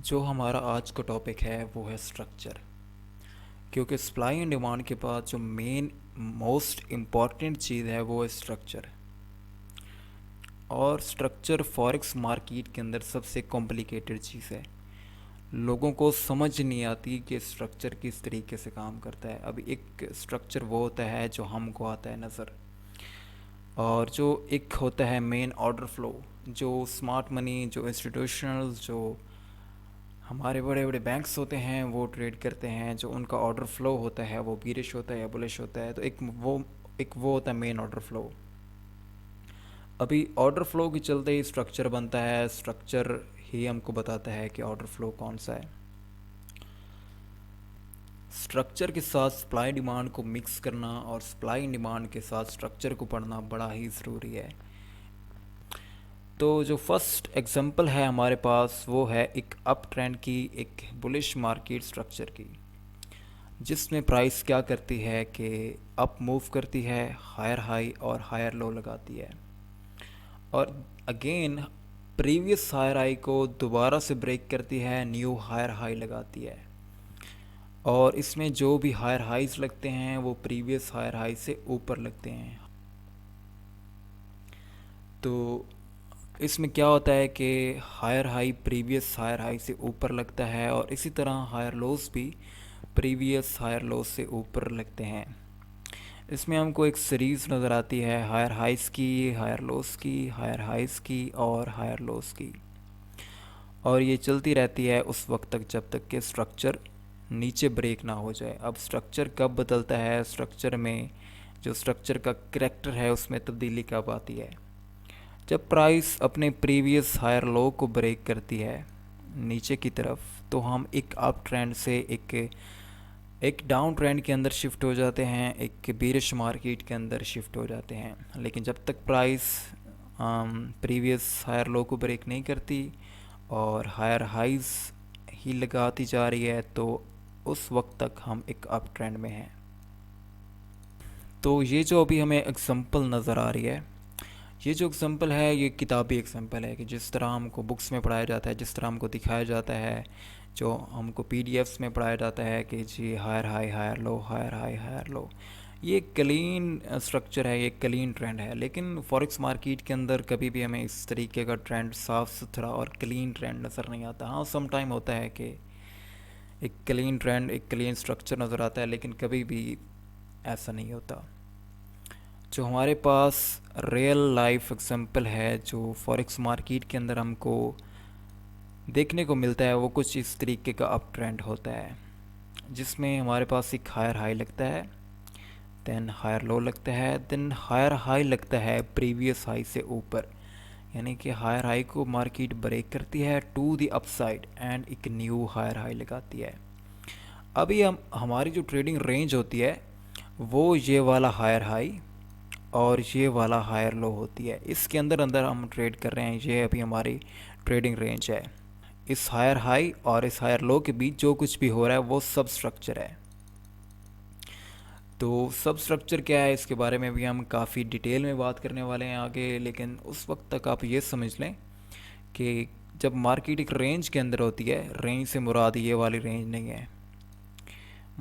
जो हमारा आज का टॉपिक है वो है स्ट्रक्चर। क्योंकि सप्लाई एंड डिमांड के बाद जो मेन मोस्ट इम्पॉर्टेंट चीज़ है वो है स्ट्रक्चर। और स्ट्रक्चर फॉरेक्स मार्केट के अंदर सबसे कॉम्प्लिकेटेड चीज़ है। लोगों को समझ नहीं आती कि स्ट्रक्चर किस तरीके से काम करता है। अभी एक स्ट्रक्चर वो होता है जो हमको आता है नज़र, और जो एक होता है मेन ऑर्डर फ्लो, जो स्मार्ट मनी, जो इंस्टीट्यूशनल, जो हमारे बड़े बड़े बैंक्स होते हैं वो ट्रेड करते हैं। जो उनका ऑर्डर फ्लो होता है वो बीरिश होता है या बुलिश होता है। तो एक वो होता है मेन ऑर्डर फ्लो। अभी ऑर्डर फ्लो के चलते ही स्ट्रक्चर बनता है। स्ट्रक्चर ही हमको बताता है कि ऑर्डर फ्लो कौन सा है। स्ट्रक्चर के साथ सप्लाई डिमांड को मिक्स करना और सप्लाई डिमांड के साथ स्ट्रक्चर को पढ़ना बड़ा ही ज़रूरी है। तो जो फर्स्ट एग्जांपल है हमारे पास वो है एक अप ट्रेंड की, एक बुलिश मार्केट स्ट्रक्चर की, जिसमें प्राइस क्या करती है कि अप मूव करती है, हायर हाई और हायर लो लगाती है, और अगेन प्रीवियस हायर हाई को दोबारा से ब्रेक करती है, न्यू हायर हाई लगाती है। और इसमें जो भी हायर हाइज लगते हैं वो प्रीवियस हायर हाई से ऊपर लगते हैं। तो इसमें क्या होता है कि higher high previous higher high से ऊपर लगता है, और इसी तरह हायर लोस भी प्रीवियस हायर लोस से ऊपर लगते हैं। इसमें हमको एक सीरीज़ नज़र आती है हायर हाइस की, हायर लोस की, हायर हाइस की और हायर लोस की, और ये चलती रहती है उस वक्त तक जब तक कि स्ट्रक्चर नीचे ब्रेक ना हो जाए। अब स्ट्रक्चर कब बदलता है, स्ट्रक्चर में जो स्ट्रक्चर का करैक्टर है उसमें तब्दीली कब आती है? जब प्राइस अपने प्रीवियस हायर लो को ब्रेक करती है नीचे की तरफ, तो हम एक अप ट्रेंड से एक डाउन ट्रेंड के अंदर शिफ्ट हो जाते हैं, एक बीरिश मार्केट के अंदर शिफ्ट हो जाते हैं। लेकिन जब तक प्राइस प्रीवियस हायर लो को ब्रेक नहीं करती और हायर हाइज ही लगाती जा रही है, तो उस वक्त तक हम एक अप ट्रेंड में हैं। तो ये जो अभी हमें एग्जांपल नज़र आ रही है, ये जो एग्जांपल है ये किताबी एग्जांपल है कि जिस तरह हमको बुक्स में पढ़ाया जाता है, जिस तरह हमको दिखाया जाता है, जो हमको पीडीएफ्स में पढ़ाया जाता है कि जी higher high higher low, higher high higher low, ये क्लीन स्ट्रक्चर है, ये क्लीन ट्रेंड है। लेकिन फॉरेक्स मार्केट के अंदर कभी भी हमें इस तरीके का ट्रेंड, साफ़ सुथरा और क्लीन ट्रेंड नज़र नहीं आता। हाँ, सम टाइम होता है कि एक क्लीन ट्रेंड, एक क्लीन स्ट्रक्चर नज़र आता है, लेकिन कभी भी ऐसा नहीं होता। जो हमारे पास रियल लाइफ एग्जांपल है जो फॉरेक्स मार्केट के अंदर हमको देखने को मिलता है, वो कुछ इस तरीके का अप ट्रेंड होता है, जिसमें हमारे पास एक हायर हाई लगता है, देन हायर लो लगता है, देन हायर हाई लगता है प्रीवियस हाई से ऊपर। यानी कि हायर हाई को मार्केट ब्रेक करती है टू द अपसाइड एंड एक न्यू हायर हाई लगाती है। अभी हम हमारी जो ट्रेडिंग रेंज होती है वो ये वाला हायर हाई और ये वाला हायर लो होती है। इसके अंदर अंदर हम ट्रेड कर रहे हैं, ये अभी हमारी ट्रेडिंग रेंज है। इस हायर हाई और इस हायर लो के बीच जो कुछ भी हो रहा है वो सब स्ट्रक्चर है। तो सब स्ट्रक्चर क्या है इसके बारे में भी हम काफ़ी डिटेल में बात करने वाले हैं आगे, लेकिन उस वक्त तक आप ये समझ लें कि जब मार्केट एक रेंज के अंदर होती है, रेंज से मुराद ये वाली रेंज नहीं है।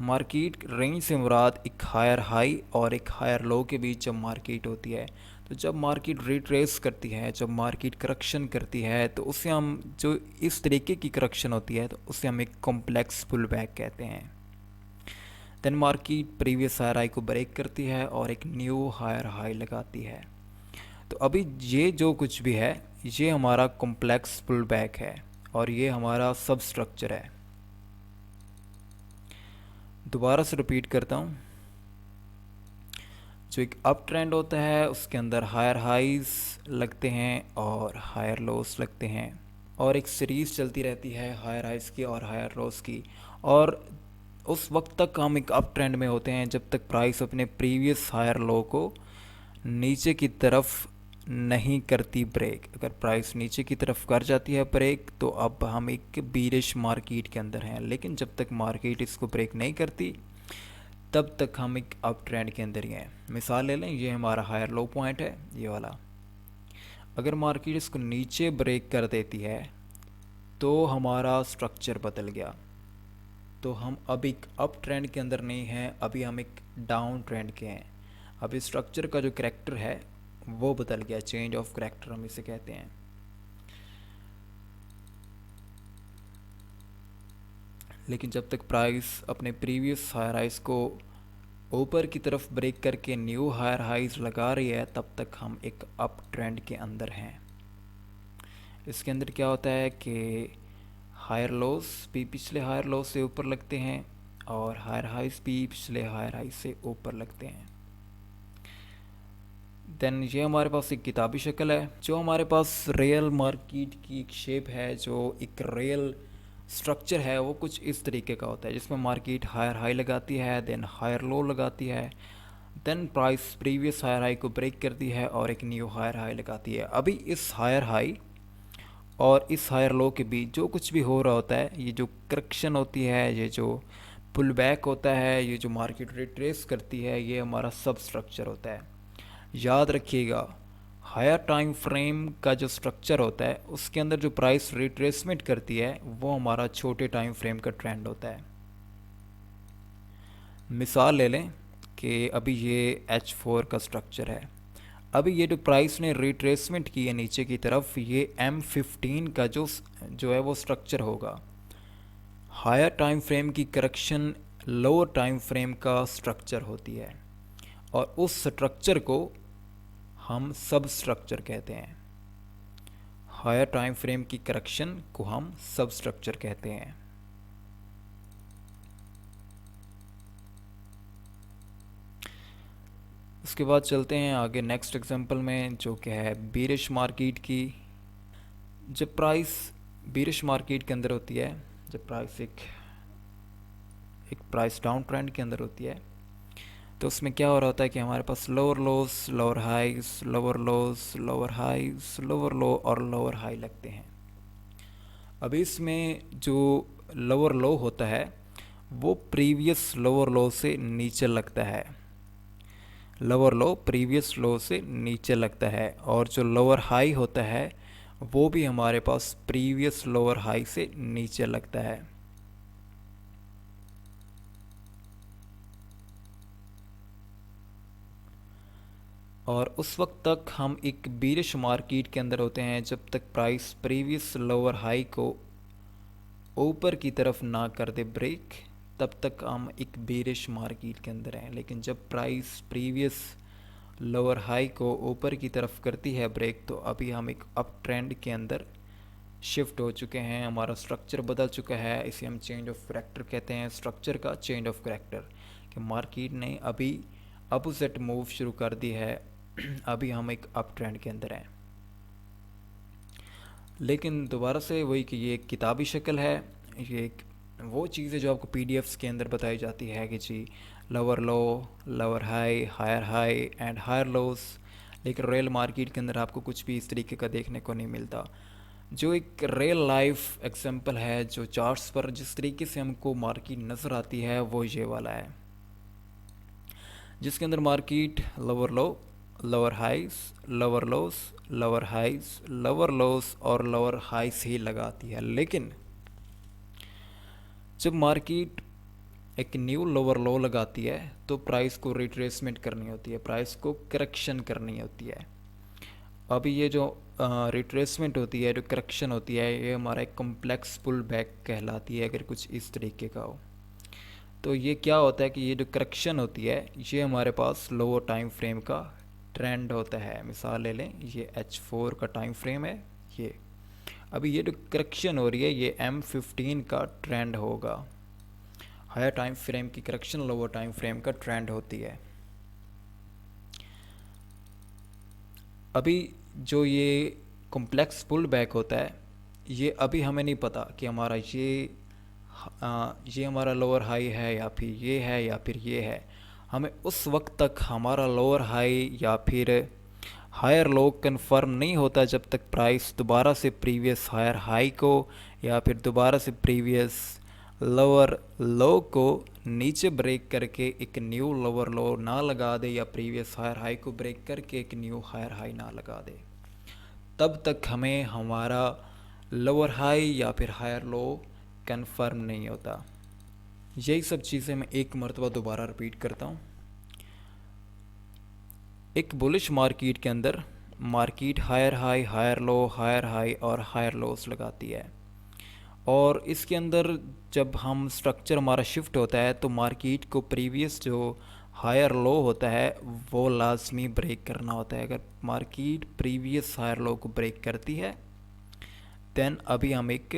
मार्केट रेंज से मुराद एक हायर हाई और एक हायर लो के बीच जब मार्केट होती है, तो जब मार्केट रिट्रेस करती है, जब मार्केट करेक्शन करती है, तो उसे हम, जो इस तरीके की करेक्शन होती है, तो उसे हम एक कॉम्प्लेक्स पुल बैक कहते हैं। Then market previous higher high को ब्रेक करती है और एक न्यू हायर हाई लगाती है। तो अभी ये जो कुछ भी है ये हमारा कॉम्प्लेक्स पुल बैक है और ये हमारा सब स्ट्रक्चर है। दोबारा से रिपीट करता हूँ, जो एक अप ट्रेंड होता है उसके अंदर हायर हाइज लगते हैं और हायर लोस लगते हैं, और एक सीरीज़ चलती रहती है हायर हाइज की और हायर लोस की। और उस वक्त तक हम एक अप ट्रेंड में होते हैं जब तक प्राइस अपने प्रीवियस हायर लो को नीचे की तरफ नहीं करती ब्रेक। अगर प्राइस नीचे की तरफ कर जाती है ब्रेक, तो अब हम एक बीरिश मार्केट के अंदर हैं। लेकिन जब तक मार्केट इसको ब्रेक नहीं करती तब तक हम एक अप ट्रेंड के अंदर ही हैं। मिसाल ले लें, ये हमारा हायर लो पॉइंट है ये वाला। अगर मार्केट इसको नीचे ब्रेक कर देती है तो हमारा स्ट्रक्चर बदल गया। तो हम अब एक अप ट्रेंड के अंदर नहीं हैं, अभी हम एक डाउन ट्रेंड के हैं। अभी स्ट्रक्चर का जो करैक्टर है वो बदल गया, चेंज ऑफ करैक्टर हम इसे कहते हैं। लेकिन जब तक प्राइस अपने प्रीवियस हायर हाइज को ऊपर की तरफ ब्रेक करके न्यू हायर हाइज लगा रही है, तब तक हम एक अप ट्रेंड के अंदर हैं। इसके अंदर क्या होता है कि हायर लोस भी पिछले हायर लोस से ऊपर लगते हैं और हायर हाइज भी पिछले हायर हाइज से ऊपर लगते हैं। देन ये हमारे पास एक किताबी शक्ल है। जो हमारे पास रियल मार्केट की एक शेप है, जो एक रियल स्ट्रक्चर है, वो कुछ इस तरीके का होता है, जिसमें मार्केट हायर हाई लगाती है, देन हायर लो लगाती है, then price previous higher high को ब्रेक करती है और एक न्यू हायर हाई लगाती है। अभी इस हायर हाई और इस हायर लो के बीच जो कुछ भी हो रहा होता है, ये जो करेक्शन होती है, ये जो पुल बैक होता है, ये जो मार्केट रिट्रेस करती है, ये हमारा सब स्ट्रक्चर होता है। याद रखिएगा, हायर टाइम फ्रेम का जो स्ट्रक्चर होता है उसके अंदर जो प्राइस रिट्रेसमेंट करती है वो हमारा छोटे टाइम फ्रेम का ट्रेंड होता है। मिसाल ले लें कि अभी ये H4 का स्ट्रक्चर है। अभी ये जो प्राइस ने रिट्रेसमेंट की है नीचे की तरफ, ये M15 का जो है वो स्ट्रक्चर होगा। हायर टाइम फ्रेम की करेक्शन लोअर टाइम फ्रेम का स्ट्रक्चर होती है और उस स्ट्रक्चर को हम सब स्ट्रक्चर कहते हैं। हायर टाइम फ्रेम की करेक्शन को हम सब स्ट्रक्चर कहते हैं। उसके बाद चलते हैं आगे नेक्स्ट एग्जांपल में, जो कि है बीरिश मार्केट की। जब प्राइस बीरिश मार्केट के अंदर होती है, जब प्राइस एक प्राइस डाउन ट्रेंड के अंदर होती है, तो उसमें क्या हो रहा होता है कि हमारे पास lower lows, lower highs, lower lows, lower highs, lower low और लोअर हाई लगते हैं। अभी इसमें जो लोअर लो होता है वो प्रीवियस लोअर लो से नीचे लगता है। लोअर लो प्रीवियस लो से नीचे लगता है और जो लोअर हाई होता है वो भी हमारे पास प्रीवियस लोअर हाई से नीचे लगता है। और उस वक्त तक हम एक बीरिश मार्केट के अंदर होते हैं जब तक प्राइस प्रीवियस लोअर हाई को ऊपर की तरफ ना कर दे ब्रेक, तब तक हम एक बीरिश मार्केट के अंदर हैं। लेकिन जब प्राइस प्रीवियस लोअर हाई को ऊपर की तरफ करती है ब्रेक, तो अभी हम एक अप ट्रेंड के अंदर शिफ्ट हो चुके हैं, हमारा स्ट्रक्चर बदल चुका है। इसे हम चेंज ऑफ करैक्टर कहते हैं, स्ट्रक्चर का चेंज ऑफ करैक्टर, कि मार्केट ने अभी अपोजिट मूव शुरू कर दी है। अभी हम एक अप ट्रेंड के अंदर हैं। लेकिन दोबारा से वही कि ये एक किताबी शक्ल है, ये एक वो चीज़ है जो आपको पीडीएफ्स के अंदर बताई जाती है कि जी lower low, lower high and higher lows. लेकिन रियल मार्केट के अंदर आपको कुछ भी इस तरीके का देखने को नहीं मिलता। जो एक रियल लाइफ एग्जांपल है, जो चार्ट्स पर जिस तरीके से हमको मार्केट नज़र आती है, वो ये वाला है, जिसके अंदर market lower low, lower highs, lower lows, lower highs, lower lows और लोअर हाइज ही लगाती है। लेकिन जब मार्केट एक न्यू लोअर लो लगाती है तो प्राइस को रिट्रेसमेंट करनी होती है, प्राइस को करेक्शन करनी होती है। अभी ये जो रिट्रेसमेंट होती है, जो करेक्शन होती है, ये हमारा एक कॉम्प्लेक्स पुल बैक कहलाती है, अगर कुछ इस तरीके का हो। तो ये क्या होता है कि ये जो करेक्शन होती है, ये हमारे पास लोअर टाइम फ्रेम का ट्रेंड होता है। मिसाल ले लें, ये H4 का टाइम फ्रेम है, ये अभी ये जो करेक्शन हो रही है ये M15 का ट्रेंड होगा। हायर टाइम फ्रेम की करेक्शन लोअर टाइम फ्रेम का ट्रेंड होती है। अभी जो ये कॉम्प्लेक्स पुल बैक होता है, ये अभी हमें नहीं पता कि हमारा ये हमारा लोअर हाई है या फिर ये है या फिर ये है। हमें उस वक्त तक हमारा लोअर हाई या फिर हायर लो कंफर्म नहीं होता जब तक प्राइस दोबारा से प्रीवियस हायर हाई को या फिर दोबारा से प्रीवियस लोअर लो को नीचे ब्रेक करके एक न्यू लोअर लो ना लगा दे या प्रीवियस हायर हाई को ब्रेक करके एक न्यू हायर हाई ना लगा दे। तब तक हमें हमारा लोअर हाई या फिर हायर लो कन्फर्म नहीं होता। यही सब चीज़ें मैं एक मरतबा दोबारा रिपीट करता हूँ। एक बुलिश मार्केट के अंदर मार्केट हायर हाई और हायर लोस लगाती है, और इसके अंदर जब हम स्ट्रक्चर हमारा शिफ्ट होता है तो मार्केट को प्रीवियस जो हायर लो होता है वो लाजमी ब्रेक करना होता है। अगर मार्केट प्रीवियस हायर लो को ब्रेक करती है देन अभी हम एक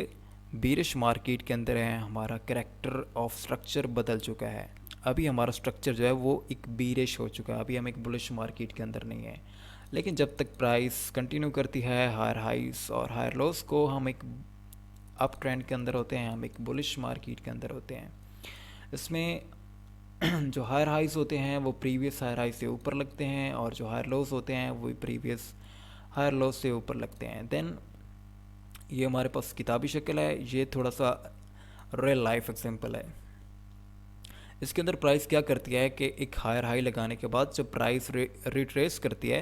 बीरिश मार्केट के अंदर हैं, हमारा करेक्टर ऑफ स्ट्रक्चर बदल चुका है। अभी हमारा स्ट्रक्चर जो है वो एक बीरिश हो चुका है, अभी हम एक बुलिश मार्केट के अंदर नहीं है। लेकिन जब तक प्राइस कंटिन्यू करती है हायर हाइस और हायर लोस को, हम एक अप ट्रेंड के अंदर होते हैं, हम एक बुलिश मार्केट के अंदर होते हैं। इसमें जो हायर हाइस होते हैं वो प्रीवियस हायर हाई से ऊपर लगते हैं, और जो हायर लोस होते हैं वो प्रीवियस हायर लोस से ऊपर लगते हैं। देन ये हमारे पास किताबी शक्ल है, ये थोड़ा सा रियल लाइफ एग्जांपल है। इसके अंदर प्राइस क्या करती है कि एक हायर हाई लगाने के बाद जब प्राइस रिट्रेस करती है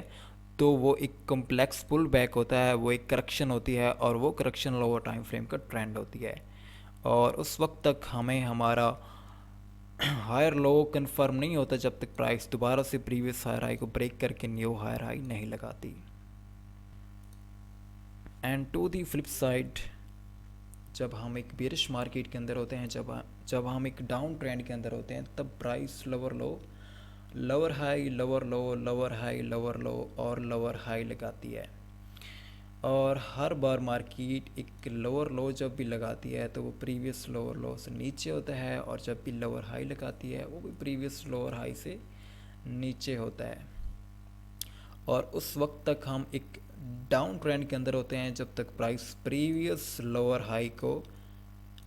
तो वो एक कम्प्लेक्स पुल बैक होता है, वो एक करेक्शन होती है, और वो करेक्शन लोअर टाइम फ्रेम का ट्रेंड होती है। और उस वक्त तक हमें हमारा हायर लो कंफर्म नहीं होता जब तक प्राइस दोबारा से प्रीवियस हायर हाई को ब्रेक करके न्यू हायर हाई नहीं लगाती। And to the flip side, जब हम एक बेरिश मार्केट के अंदर होते हैं, जब हम एक डाउन ट्रेंड के अंदर होते हैं, तब price lower low lower high lower low lower high lower low और लोअर हाई लगाती है। और हर बार मार्केट एक लोअर लो जब भी लगाती है तो वो प्रीवियस लोअर लो से नीचे होता है, और जब भी लोअर हाई लगाती है वो भी प्रीवियस लोअर हाई से नीचे होता है। और उस वक्त तक हम एक डाउन ट्रेंड के अंदर होते हैं जब तक प्राइस प्रीवियस लोअर हाई को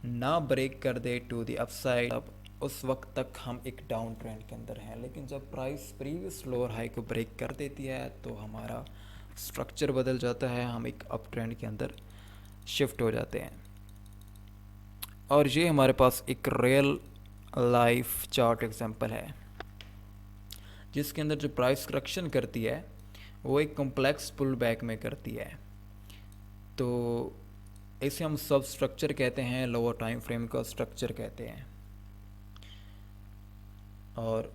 ना ब्रेक कर दे टू द अपसाइड। अब उस वक्त तक हम एक डाउन ट्रेंड के अंदर हैं। लेकिन जब प्राइस प्रीवियस लोअर हाई को ब्रेक कर देती है तो हमारा स्ट्रक्चर बदल जाता है, हम एक अप ट्रेंड के अंदर शिफ्ट हो जाते हैं। और ये हमारे पास एक रियल लाइफ चार्ट एग्जांपल है जिसके अंदर जो प्राइस करेक्शन करती है वो एक कॉम्प्लेक्स पुल बैक में करती है। तो इसे हम सब स्ट्रक्चर कहते हैं, लोअर टाइम फ्रेम का स्ट्रक्चर कहते हैं। और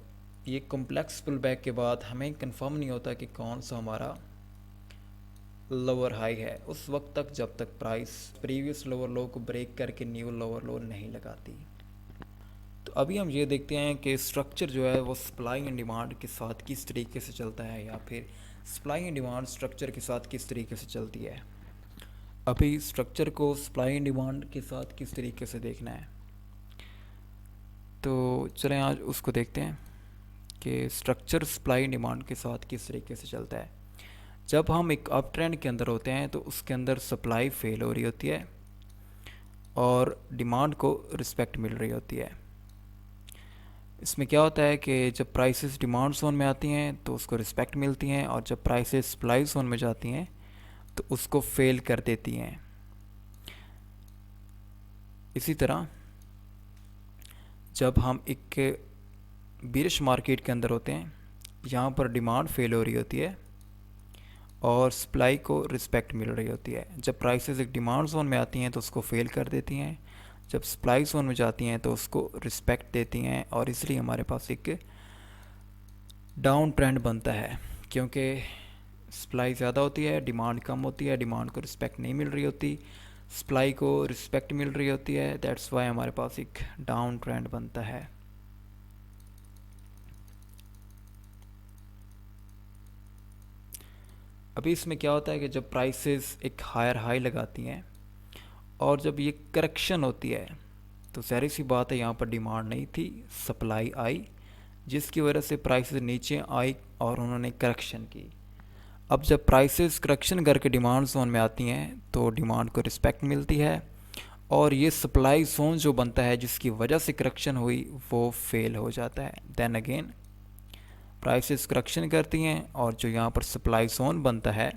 ये कॉम्प्लेक्स पुल बैक के बाद हमें कंफर्म नहीं होता कि कौन सा हमारा लोअर हाई है उस वक्त तक जब तक प्राइस प्रीवियस लोअर लो को ब्रेक करके न्यू लोअर लो नहीं लगाती। तो अभी हम ये देखते हैं कि स्ट्रक्चर जो है वो सप्लाई एंड डिमांड के साथ किस तरीके से चलता है, या फिर सप्लाई एंड डिमांड स्ट्रक्चर के साथ किस तरीके से चलती है। अभी स्ट्रक्चर को सप्लाई एंड डिमांड के साथ किस तरीके से देखना है, तो चलें आज उसको देखते हैं कि स्ट्रक्चर सप्लाई एंड डिमांड के साथ किस तरीके से चलता है। जब हम एक अप ट्रेंड के अंदर होते हैं तो उसके अंदर सप्लाई फेल हो रही होती है और डिमांड को रिस्पेक्ट मिल रही होती है। इसमें क्या होता है कि जब प्राइसेस डिमांड जोन में आती हैं तो उसको रिस्पेक्ट मिलती हैं, और जब प्राइसेस सप्लाई जोन में जाती हैं तो उसको फेल कर देती हैं। इसी तरह जब हम एक बीरिश मार्केट के अंदर होते हैं, यहाँ पर डिमांड फेल हो रही होती है और सप्लाई को रिस्पेक्ट मिल रही होती है। जब प्राइसेस एक डिमांड जोन में आती हैं तो उसको फेल कर देती हैं, जब सप्लाई जोन में जाती हैं तो उसको रिस्पेक्ट देती हैं, और इसलिए हमारे पास एक डाउन ट्रेंड बनता है। क्योंकि सप्लाई ज़्यादा होती है, डिमांड कम होती है, डिमांड को रिस्पेक्ट नहीं मिल रही होती, सप्लाई को रिस्पेक्ट मिल रही होती है। दैट्स वाई हमारे पास एक डाउन ट्रेंड बनता है। अभी इसमें क्या होता है कि जब प्राइसेस एक हायर हाई लगाती हैं और जब ये करेक्शन होती है तो सारी सी बात है, यहाँ पर डिमांड नहीं थी, सप्लाई आई, जिसकी वजह से प्राइसेस नीचे आई और उन्होंने करेक्शन की। अब जब प्राइसेस करेक्शन करके डिमांड जोन में आती हैं तो डिमांड को रिस्पेक्ट मिलती है, और ये सप्लाई जोन जो बनता है जिसकी वजह से करेक्शन हुई वो फेल हो जाता है। देन अगेन प्राइसेस करेक्शन करती हैं, और जो यहाँ पर सप्लाई जोन बनता है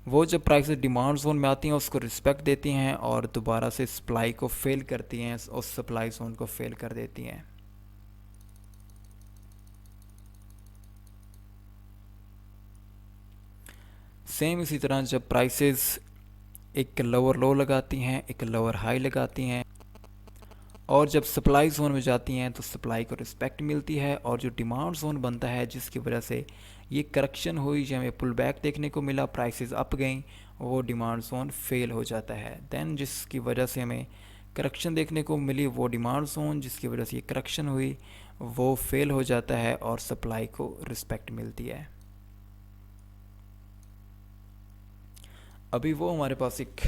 वो जब प्राइसेस डिमांड जोन में आती हैं उसको रिस्पेक्ट देती हैं, और दोबारा से सप्लाई को फेल करती हैं, उस सप्लाई जोन को फेल कर देती हैं। सेम इसी तरह जब प्राइसेस एक लोअर लो लगाती हैं, एक लोअर हाई लगाती हैं, और जब सप्लाई जोन में जाती हैं तो सप्लाई को रिस्पेक्ट मिलती है, और जो डिमांड जोन बनता है जिसकी वजह से ये करेक्शन हुई, जो हमें पुल बैक देखने को मिला, प्राइसेस अप गई, वो डिमांड जोन फेल हो जाता है। देन जिसकी वजह से हमें करेक्शन देखने को मिली, वो डिमांड जोन जिसकी वजह से ये करेक्शन हुई वो फेल हो जाता है और सप्लाई को रिस्पेक्ट मिलती है। अभी वो हमारे पास एक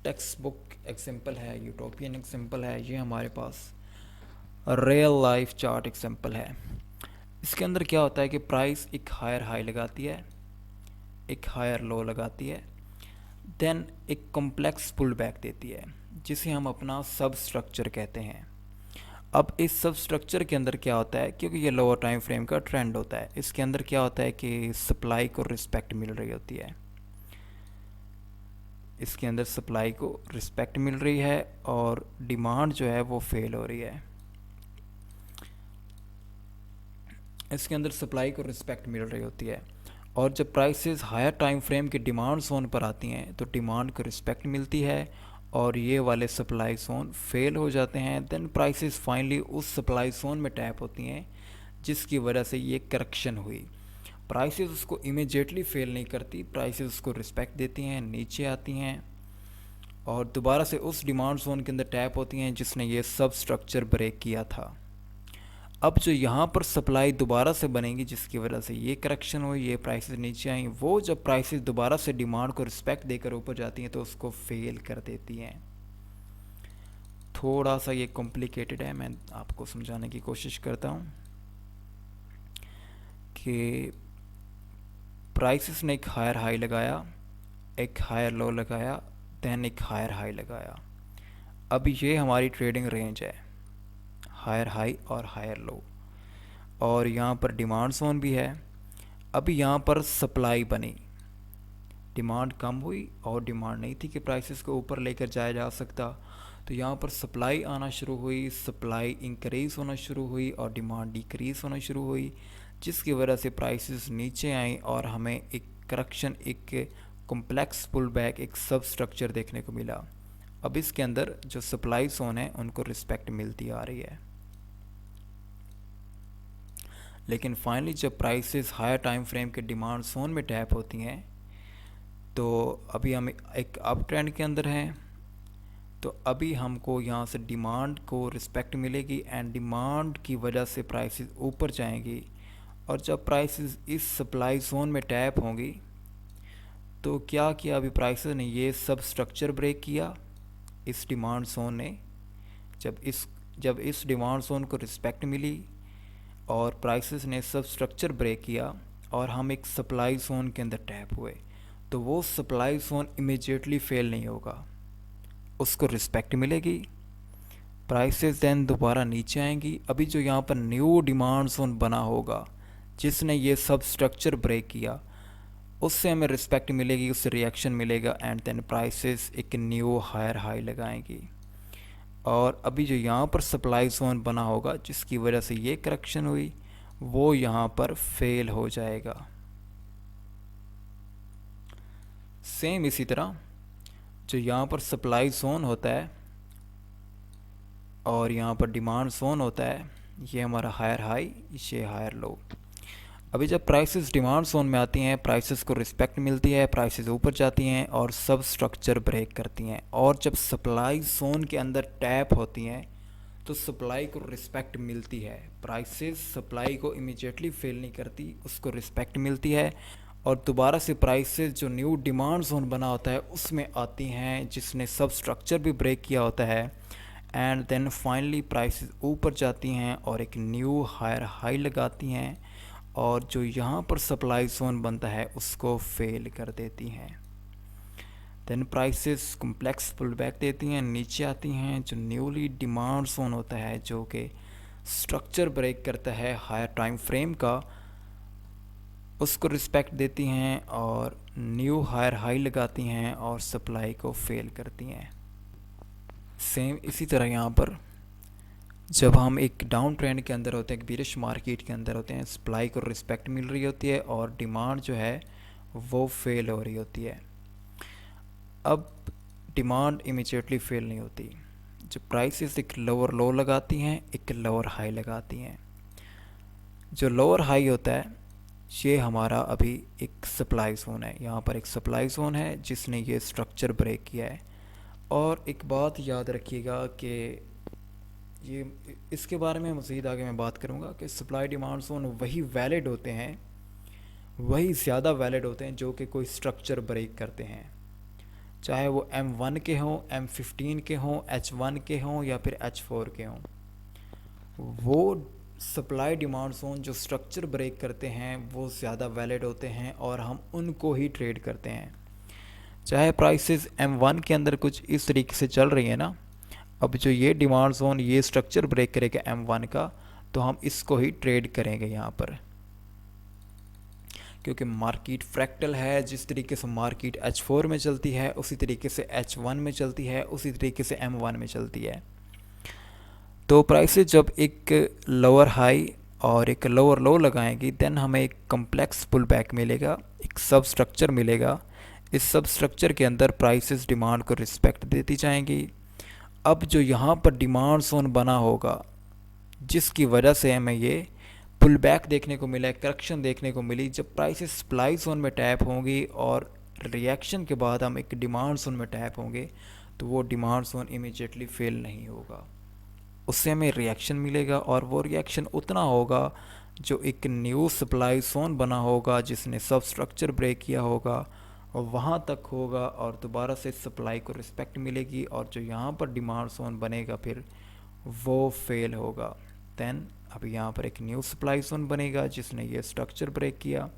टेक्स्ट बुक एग्जांपल है, यूटोपियन एग्जांपल है, ये हमारे पास रियल लाइफ चार्ट एग्जांपल है। इसके अंदर क्या होता है कि प्राइस एक हायर हाई लगाती है, एक हायर लो लगाती है, देन एक कॉम्प्लेक्स पुल बैक देती है जिसे हम अपना सब स्ट्रक्चर कहते हैं। अब इस सब स्ट्रक्चर के अंदर क्या होता है, क्योंकि ये लोअर टाइम फ्रेम का ट्रेंड होता है, इसके अंदर क्या होता है कि सप्लाई को रिस्पेक्ट मिल रही होती है, इसके अंदर सप्लाई को रिस्पेक्ट मिल रही है और डिमांड जो है वो फेल हो रही है। इसके अंदर सप्लाई को रिस्पेक्ट मिल रही होती है, और जब प्राइसेस हायर टाइम फ्रेम के डिमांड जोन पर आती हैं तो डिमांड को रिस्पेक्ट मिलती है और ये वाले सप्लाई जोन फेल हो जाते हैं। देन प्राइसेस फाइनली उस सप्लाई जोन में टैप होती हैं जिसकी वजह से ये करेक्शन हुई। प्राइसेस उसको इमीडिएटली फेल नहीं करती, प्राइसेस उसको रिस्पेक्ट देती हैं, नीचे आती हैं और दोबारा से उस डिमांड जोन के अंदर टैप होती हैं जिसने ये सब स्ट्रक्चर ब्रेक किया था। अब जो यहाँ पर सप्लाई दोबारा से बनेगी जिसकी वजह से ये करेक्शन हुई, ये प्राइसेस नीचे आई, वो जब प्राइसेस दोबारा से डिमांड को रिस्पेक्ट देकर ऊपर जाती हैं तो उसको फेल कर देती हैं। थोड़ा सा ये कॉम्प्लिकेटेड है, मैं आपको समझाने की कोशिश करता हूँ कि प्राइसेस ने एक हायर हाई लगाया, एक हायर लो लगाया, देन एक हायर हाई लगाया। अब ये हमारी ट्रेडिंग रेंज है, हायर हाई और हायर लो, और यहाँ पर डिमांड जोन भी है। अभी यहाँ पर सप्लाई बनी, डिमांड कम हुई और डिमांड नहीं थी कि प्राइसेस को ऊपर लेकर जाया जा सकता, तो यहाँ पर सप्लाई आना शुरू हुई, सप्लाई इंक्रीज़ होना शुरू हुई और डिमांड डिक्रीज़ होना शुरू हुई, जिसकी वजह से प्राइसेस नीचे आई और हमें एक करेक्शन, एक कॉम्प्लेक्स पुल बैक, एक सब स्ट्रक्चर देखने को मिला। अब इसके अंदर जो सप्लाई जोन है उनको रिस्पेक्ट मिलती आ रही है, लेकिन फाइनली जब प्राइसेस हायर टाइम फ्रेम के डिमांड जोन में टैप होती हैं तो अभी हम एक अप ट्रेंड के अंदर हैं, तो अभी हमको यहाँ से डिमांड को रिस्पेक्ट मिलेगी एंड डिमांड की वजह से प्राइसेस ऊपर जाएंगी, और जब प्राइसेस इस सप्लाई जोन में टैप होंगी तो क्या किया अभी प्राइसेस ने, ये सब स्ट्रक्चर ब्रेक किया इस डिमांड जोन ने। जब इस डिमांड जोन को रिस्पेक्ट मिली और प्राइसेस ने सब स्ट्रक्चर ब्रेक किया और हम एक सप्लाई जोन के अंदर टैप हुए, तो वो सप्लाई जोन इमीडिएटली फेल नहीं होगा, उसको रिस्पेक्ट मिलेगी, प्राइसेस देन दोबारा नीचे आएंगी। अभी जो यहाँ पर न्यू डिमांड जोन बना होगा जिसने ये सब स्ट्रक्चर ब्रेक किया, उससे हमें रिस्पेक्ट मिलेगी, उससे रिएक्शन मिलेगा एंड देन प्राइसेस एक न्यू हायर हाई लगाएंगी। और अभी जो यहाँ पर सप्लाई जोन बना होगा जिसकी वजह से ये करेक्शन हुई, वो यहाँ पर फेल हो जाएगा। सेम इसी तरह जो यहाँ पर सप्लाई जोन होता है और यहाँ पर डिमांड जोन होता है, ये हमारा हायर हाई, ये हायर लो। अभी जब प्राइसेस डिमांड जोन में आती हैं, प्राइसेस को रिस्पेक्ट मिलती है, प्राइसेस ऊपर जाती हैं और सब स्ट्रक्चर ब्रेक करती हैं, और जब सप्लाई जोन के अंदर टैप होती हैं तो सप्लाई को रिस्पेक्ट मिलती है, प्राइसेस सप्लाई को इमीडिएटली फेल नहीं करती, उसको रिस्पेक्ट मिलती है, और दोबारा से प्राइसेस जो न्यू डिमांड जोन बना होता है उसमें आती हैं जिसने सब स्ट्रक्चर भी ब्रेक किया होता है, एंड देन फाइनली प्राइसेस ऊपर जाती हैं और एक न्यू हायर हाई लगाती हैं, और जो यहाँ पर सप्लाई जोन बनता है उसको फेल कर देती हैं। Then prices complex pull back देती हैं, नीचे आती हैं, जो न्यूली डिमांड जोन होता है जो कि स्ट्रक्चर ब्रेक करता है हायर टाइम फ्रेम का, उसको रिस्पेक्ट देती हैं और न्यू हायर हाई लगाती हैं और सप्लाई को फेल करती हैं। सेम इसी तरह यहाँ पर जब हम एक डाउन ट्रेंड के अंदर होते हैं, एक बिरिश मार्केट के अंदर होते हैं, सप्लाई को रिस्पेक्ट मिल रही होती है और डिमांड जो है वो फेल हो रही होती है। अब डिमांड इमीडिएटली फेल नहीं होती। जो प्राइसेस एक लोअर लो लगाती हैं, एक लोअर हाई लगाती हैं। जो लोअर हाई होता है ये हमारा अभी एक सप्लाई जोन है, यहाँ पर एक सप्लाई जोन है जिसने ये स्ट्रक्चर ब्रेक किया है। और एक बात याद रखिएगा कि ये इसके बारे में मज़ीद आगे मैं बात करूँगा कि सप्लाई डिमांड जोन वही वैलिड होते हैं, वही ज़्यादा वैलिड होते हैं जो कि कोई स्ट्रक्चर ब्रेक करते हैं, चाहे वो M1 के हों, M15 के हों, H1 के हों या फिर H4 के हों। वो सप्लाई डिमांड जोन जो स्ट्रक्चर ब्रेक करते हैं वो ज़्यादा वैलिड होते हैं और हम उनको ही ट्रेड करते हैं। चाहे प्राइसेस M1 के अंदर कुछ इस तरीके से चल रही है ना, अब जो ये डिमांड जोन ये स्ट्रक्चर ब्रेक करेगा M1 का, तो हम इसको ही ट्रेड करेंगे यहाँ पर, क्योंकि मार्केट फ्रैक्टल है। जिस तरीके से मार्केट H4 में चलती है उसी तरीके से H1 में चलती है, उसी तरीके से M1 में चलती है। तो प्राइसेस जब एक लोअर हाई और एक लोअर लो लगाएंगी देन हमें एक कम्प्लेक्स पुल बैक मिलेगा, एक सब स्ट्रक्चर मिलेगा। इस सब स्ट्रक्चर के अंदर प्राइसेस डिमांड को रिस्पेक्ट देती जाएंगी। अब जो यहाँ पर डिमांड जोन बना होगा जिसकी वजह से हमें ये पुल बैक देखने को मिला है, करेक्शन देखने को मिली, जब प्राइसेस सप्लाई जोन में टैप होंगी और रिएक्शन के बाद हम एक डिमांड जोन में टैप होंगे तो वो डिमांड जोन इमीडिएटली फेल नहीं होगा, उससे हमें रिएक्शन मिलेगा। और वो रिएक्शन उतना होगा जो एक न्यू सप्लाई जोन बना होगा जिसने सब स्ट्रक्चर ब्रेक किया होगा और वहाँ तक होगा और दोबारा से सप्लाई को रिस्पेक्ट मिलेगी। और जो यहाँ पर डिमांड जोन बनेगा फिर वो फेल होगा। देन अभी यहाँ पर एक न्यू सप्लाई जोन बनेगा जिसने ये स्ट्रक्चर ब्रेक किया,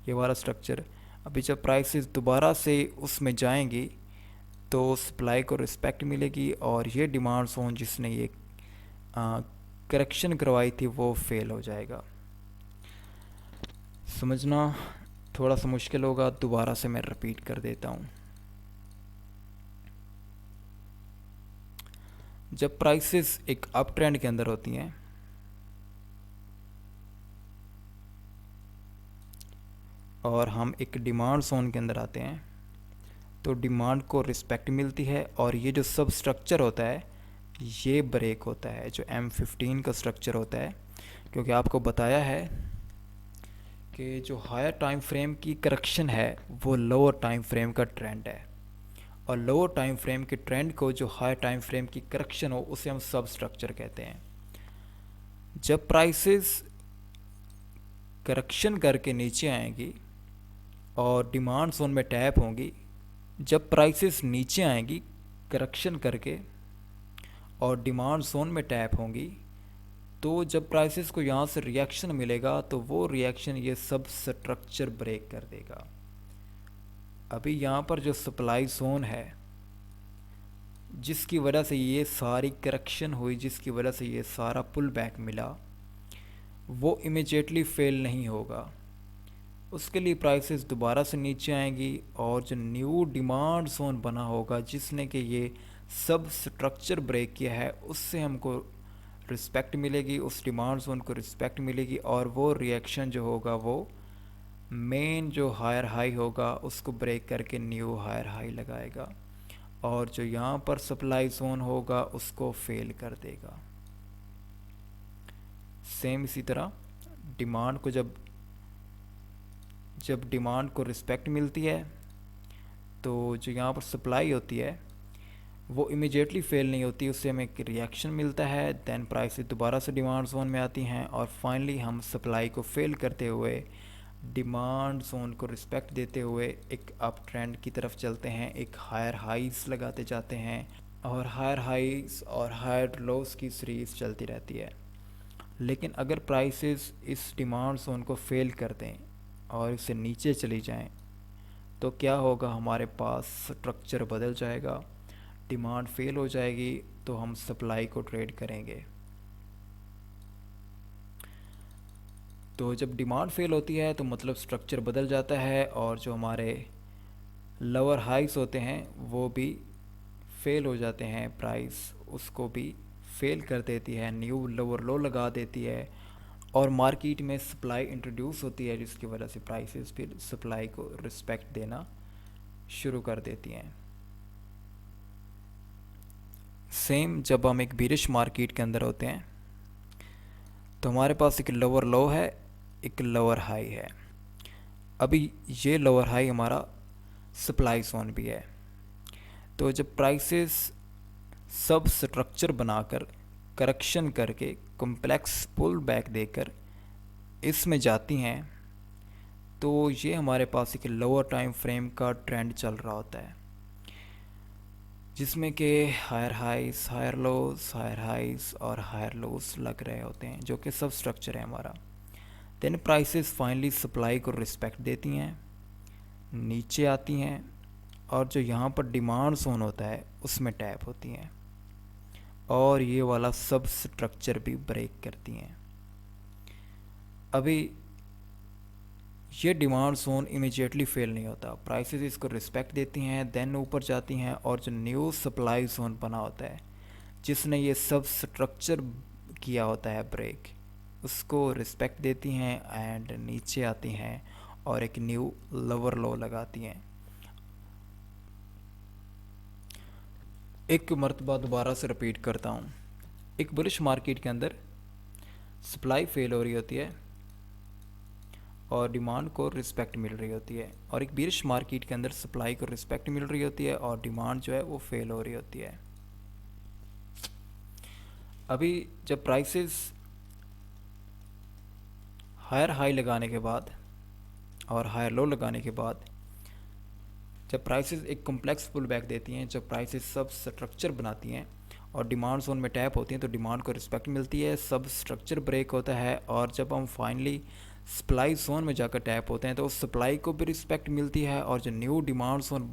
ये वाला स्ट्रक्चर। अभी जब प्राइसेस दोबारा से उसमें जाएंगी तो सप्लाई को रिस्पेक्ट मिलेगी और ये डिमांड जोन जिसने ये करेक्शन करवाई थी वो फेल हो जाएगा। समझना थोड़ा सा मुश्किल होगा, दोबारा से मैं रिपीट कर देता हूँ। जब प्राइसेस एक अप ट्रेंड के अंदर होती हैं और हम एक डिमांड जोन के अंदर आते हैं तो डिमांड को रिस्पेक्ट मिलती है और ये जो सब स्ट्रक्चर होता है ये ब्रेक होता है, जो M15 का स्ट्रक्चर होता है। क्योंकि आपको बताया है कि जो हायर टाइम फ्रेम की करेक्शन है वो लोअर टाइम फ्रेम का ट्रेंड है और लोअर टाइम फ्रेम के ट्रेंड को जो हायर टाइम फ्रेम की करेक्शन हो उसे हम सब स्ट्रक्चर कहते हैं। जब प्राइसेस करेक्शन करके नीचे आएंगी और डिमांड जोन में टैप होंगी, जब प्राइसेस नीचे आएंगी करेक्शन करके और डिमांड जोन में टैप होंगी, तो जब प्राइसेस को यहाँ से रिएक्शन मिलेगा तो वो रिएक्शन ये सब स्ट्रक्चर ब्रेक कर देगा। अभी यहाँ पर जो सप्लाई जोन है जिसकी वजह से ये सारी करेक्शन हुई, जिसकी वजह से ये सारा पुल बैक मिला, वो इमीडिएटली फेल नहीं होगा। उसके लिए प्राइसेस दोबारा से नीचे आएंगी और जो न्यू डिमांड जोन बना होगा जिसने कि ये सब स्ट्रक्चर ब्रेक किया है उससे हमको रिस्पेक्ट मिलेगी, उस डिमांड जोन को रिस्पेक्ट मिलेगी और वो रिएक्शन जो होगा वो मेन जो हायर हाई होगा उसको ब्रेक करके न्यू हायर हाई लगाएगा और जो यहाँ पर सप्लाई जोन होगा उसको फेल कर देगा। सेम इसी तरह डिमांड को जब डिमांड को रिस्पेक्ट मिलती है तो जो यहाँ पर सप्लाई होती है वो इमीडिएटली फेल नहीं होती, उससे हमें एक रिएक्शन मिलता है। देन प्राइसेस दोबारा से डिमांड जोन में आती हैं और फाइनली हम सप्लाई को फेल करते हुए डिमांड जोन को रिस्पेक्ट देते हुए एक अप ट्रेंड की तरफ चलते हैं, एक हायर हाइज लगाते जाते हैं और हायर हाइज और हायर लोस की सीरीज़ चलती रहती है। लेकिन अगर प्राइसेस इस डिमांड जोन को फेल कर दें और इससे नीचे चली जाएं तो क्या होगा, हमारे पास स्ट्रक्चर बदल जाएगा, डिमांड फेल हो जाएगी तो हम सप्लाई को ट्रेड करेंगे। तो जब डिमांड फेल होती है तो मतलब स्ट्रक्चर बदल जाता है और जो हमारे लोअर हाइस होते हैं वो भी फेल हो जाते हैं, प्राइस उसको भी फेल कर देती है, न्यू लोअर लो लगा देती है और मार्केट में सप्लाई इंट्रोड्यूस होती है जिसकी वजह से प्राइसेस फिर सप्लाई को रिस्पेक्ट देना शुरू कर देती हैं। सेम जब हम एक बिरिश मार्केट के अंदर होते हैं तो हमारे पास एक लोअर लो है, एक लोअर हाई है। अभी ये लोअर हाई हमारा सप्लाई जोन भी है। तो जब प्राइसेस सब स्ट्रक्चर बनाकर करेक्शन करके कॉम्प्लेक्स पुल बैक देकर इसमें जाती हैं तो ये हमारे पास एक लोअर टाइम फ्रेम का ट्रेंड चल रहा होता है, जिसमें कि हायर हाइस, हायर लोज, हायर हाइस और हायर लोज लग रहे होते हैं, जो कि सब स्ट्रक्चर है हमारा। देन प्राइसेस फाइनली सप्लाई को रिस्पेक्ट देती हैं, नीचे आती हैं और जो यहाँ पर डिमांड जोन होता है उसमें टैप होती हैं और ये वाला सब स्ट्रक्चर भी ब्रेक करती हैं। अभी ये डिमांड जोन इमीडिएटली फेल नहीं होता, प्राइसेस इसको रिस्पेक्ट देती हैं, देन ऊपर जाती हैं और जो न्यू सप्लाई जोन बना होता है जिसने ये सब स्ट्रक्चर किया होता है ब्रेक, उसको रिस्पेक्ट देती हैं एंड नीचे आती हैं और एक न्यू लोअर लो लगाती हैं। एक मरतबा दोबारा से रिपीट करता हूँ, एक बुलिश मार्केट के अंदर सप्लाई फेल हो रही होती है और डिमांड को रिस्पेक्ट मिल रही होती है, और एक बिरिश मार्केट के अंदर सप्लाई को रिस्पेक्ट मिल रही होती है और डिमांड जो है वो फेल हो रही होती है। अभी जब प्राइसेस हायर हाई लगाने के बाद और हायर लो लगाने के बाद जब प्राइसेस एक कॉम्प्लेक्स पुल बैक देती हैं, जब प्राइसेस सब स्ट्रक्चर बनाती हैं और डिमांड जोन में टैप होती हैं तो डिमांड को रिस्पेक्ट मिलती है, सब स्ट्रक्चर ब्रेक होता है और जब हम फाइनली सप्लाई जोन में जाकर टैप होते हैं तो उस सप्लाई को भी रिस्पेक्ट मिलती है और जो न्यू डिमांड जोन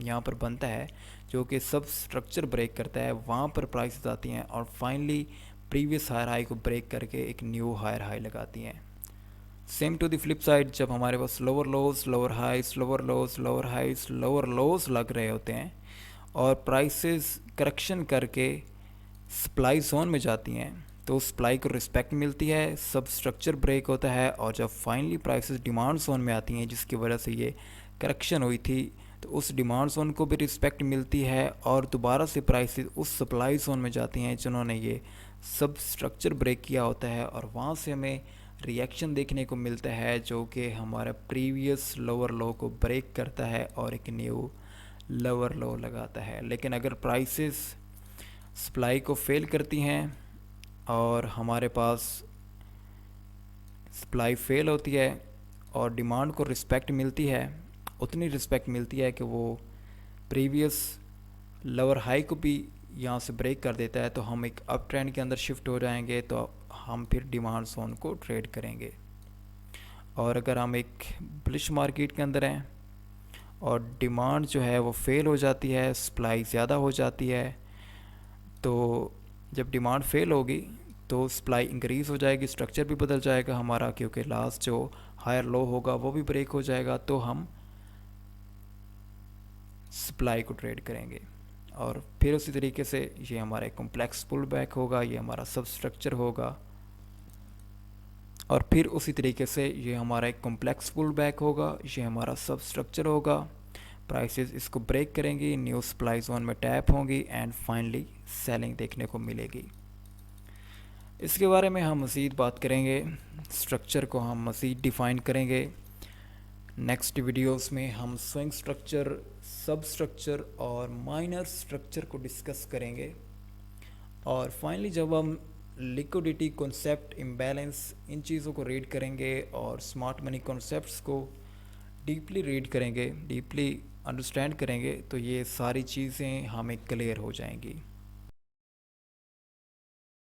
यहाँ पर बनता है जो कि सब स्ट्रक्चर ब्रेक करता है, वहाँ पर प्राइसेस आती हैं और फाइनली प्रीवियस हायर हाई को ब्रेक करके एक न्यू हायर हाई लगाती हैं। Same to the flip side, जब हमारे पास lower lows, lower highs, lower lows, lower highs, lower lows लग रहे होते हैं और प्राइसेस करेक्शन करके सप्लाई जोन में जाती हैं तो सप्लाई को रिस्पेक्ट मिलती है, सब स्ट्रक्चर ब्रेक होता है और जब फाइनली प्राइसेस डिमांड जोन में आती हैं जिसकी वजह से ये करेक्शन हुई थी तो उस डिमांड जोन को भी रिस्पेक्ट मिलती है और दोबारा से प्राइसेस उस सप्लाई जोन में जाती हैं जिन्होंने ये सब स्ट्रक्चर ब्रेक किया होता है और वहाँ से हमें रिएक्शन देखने को मिलता है जो कि हमारा प्रीवियस लोअर लो को ब्रेक करता है और एक न्यू लोअर लो लगाता है। लेकिन अगर प्राइसेस सप्लाई को फेल करती हैं और हमारे पास सप्लाई फेल होती है और डिमांड को रिस्पेक्ट मिलती है, उतनी रिस्पेक्ट मिलती है कि वो प्रीवियस लोअर हाई को भी यहाँ से ब्रेक कर देता है, तो हम एक अप ट्रेंड के अंदर शिफ्ट हो जाएंगे, तो हम फिर डिमांड जोन को ट्रेड करेंगे। और अगर हम एक बुलिश मार्केट के अंदर हैं और डिमांड जो है वो फेल हो जाती है, सप्लाई ज़्यादा हो जाती है, तो जब डिमांड फेल होगी तो सप्लाई इंक्रीज़ हो जाएगी, स्ट्रक्चर भी बदल जाएगा हमारा, क्योंकि लास्ट जो हायर लो होगा वो भी ब्रेक हो जाएगा, तो हम सप्लाई को ट्रेड करेंगे। और फिर उसी तरीके से ये हमारा एक कॉम्प्लेक्स पुल बैक होगा, ये हमारा सब स्ट्रक्चर होगा, और फिर उसी तरीके से ये हमारा एक कॉम्प्लेक्स पुल बैक होगा, ये हमारा सब स्ट्रक्चर होगा, प्राइसेस इसको ब्रेक करेंगी, न्यू सप्लाई जोन में टैप होंगी एंड फाइनली सेलिंग देखने को मिलेगी। इसके बारे में हम मज़ीद बात करेंगे, स्ट्रक्चर को हम मज़ीद डिफ़ाइन करेंगे नेक्स्ट वीडियोस में। हम स्विंग स्ट्रक्चर, सब स्ट्रक्चर और माइनर स्ट्रक्चर को डिस्कस करेंगे। और फाइनली जब हम लिक्विडिटी कॉन्सेप्ट, इम्बैलेंस, इन चीज़ों को रीड करेंगे और स्मार्ट मनी कॉन्सेप्ट्स को डीपली रीड करेंगे, डीपली अंडरस्टैंड करेंगे, तो ये सारी चीज़ें हमें क्लियर हो जाएंगी।